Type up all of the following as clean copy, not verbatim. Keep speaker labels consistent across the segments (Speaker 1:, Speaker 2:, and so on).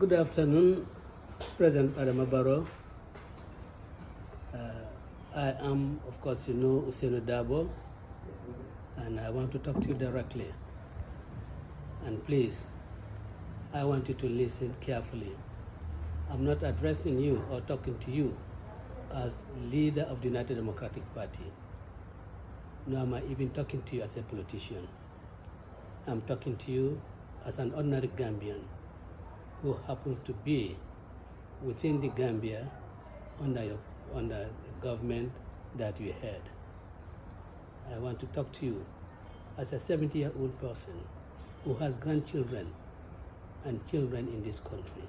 Speaker 1: Good afternoon, President Barrow. I am, of course, Ousainou Darboe, and I want to talk to you directly. And please, I want you to listen carefully. I'm not addressing you or talking to you as leader of the United Democratic Party. Nor am I even talking to you as a politician. I'm talking to you as an ordinary Gambian who happens to be within the Gambia under the government that you had. I want to talk to you as a 70-year-old person who has grandchildren and children in this country.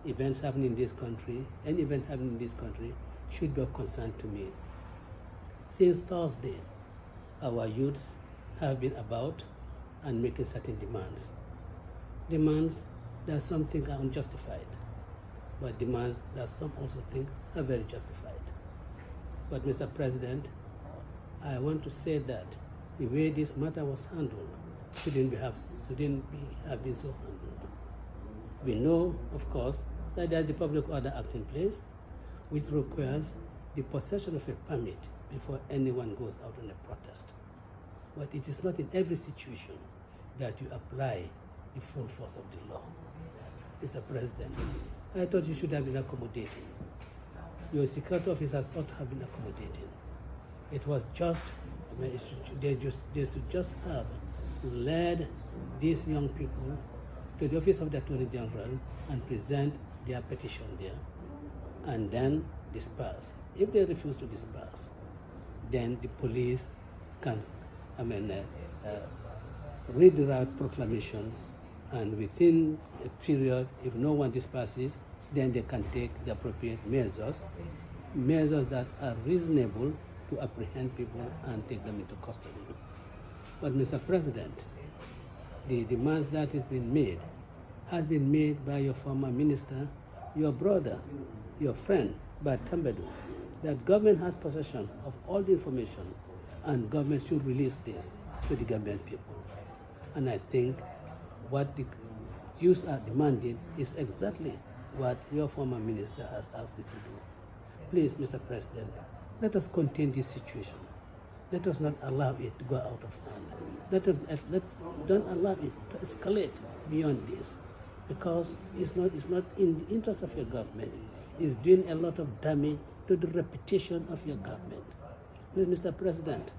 Speaker 1: Events happening in this country, any event happening in this country should be of concern to me. Since Thursday, our youths have been about and making certain demands. Demands that some think are unjustified, but demands that some also think are very justified. But Mr. President, I want to say that the way this matter was handled shouldn't have been so handled. We know, of course, that there's the Public Order Act in place, which requires the possession of a permit before anyone goes out on a protest. But it is not in every situation that you apply the full force of the law. Mr. President, I thought you should have been accommodating. Your security officers ought to have been accommodating. It was just, they should just have led these young people to the office of the Attorney General and present their petition there, and then disperse. If they refuse to disperse, then the police can, read the right proclamation, and within a period, if no one disperses, then they can take the appropriate measures that are reasonable to apprehend people and take them into custody. But Mr. President, the demands that has been made by your former minister, your brother, your friend, Batambedu, that government has possession of all the information and government should release this to the Gambian people. And I think what the youth are demanding is exactly what your former minister has asked you to do. Please, Mr. President, let us contain this situation. Let us not allow it to go out of hand. Don't allow it to escalate beyond this, because it's not in the interest of your government. It's doing a lot of damage to the reputation of your government. Please, Mr. President,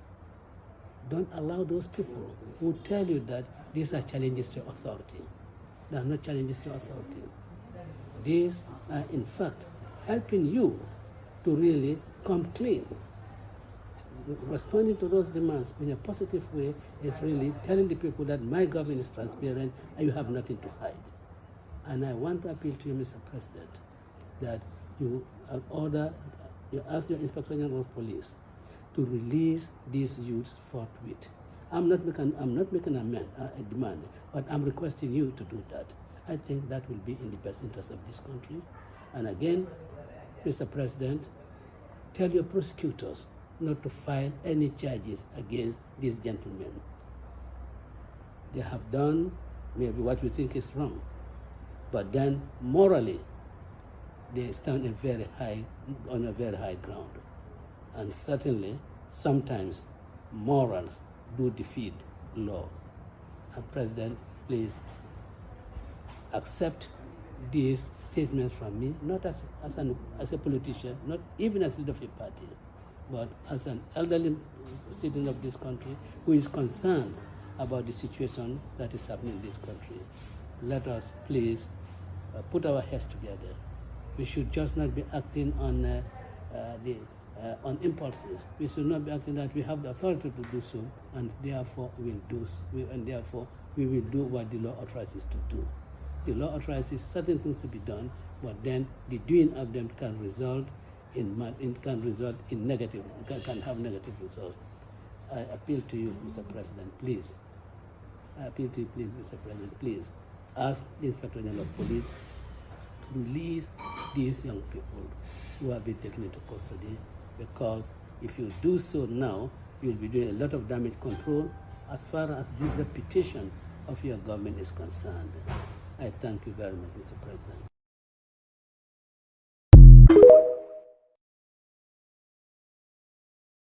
Speaker 1: don't allow those people who tell you that these are challenges to authority. They are not challenges to authority. These are, in fact, helping you to really come clean. Responding to those demands in a positive way is really telling the people that my government is transparent and you have nothing to hide. And I want to appeal to you, Mr. President, that you ask your Inspector General of Police to release these youths forthwith. I'm not making a demand, but I'm requesting you to do that. I think that will be in the best interest of this country. And again, Mr. President, tell your prosecutors not to file any charges against these gentlemen. They have done maybe what we think is wrong, but then morally, they stand on a very high ground. And certainly, sometimes morals do defeat law. And President, please accept these statements from me, not as a politician, not even as leader of a party, but as an elderly citizen of this country who is concerned about the situation that is happening in this country. Let us please put our heads together. We should just not be acting on impulses. We should not be acting that we have the authority to do so, and therefore we will do what the law authorizes to do. The law authorizes certain things to be done, but then the doing of them can result in negative, can have negative results. I appeal to you, Mr. President, please. I appeal to you, please, Mr. President, please ask the Inspector General of Police to release these young people who have been taken into custody, because if you do so now, you'll be doing a lot of damage control as far as the reputation of your government is concerned. I thank you very much, Mr. President.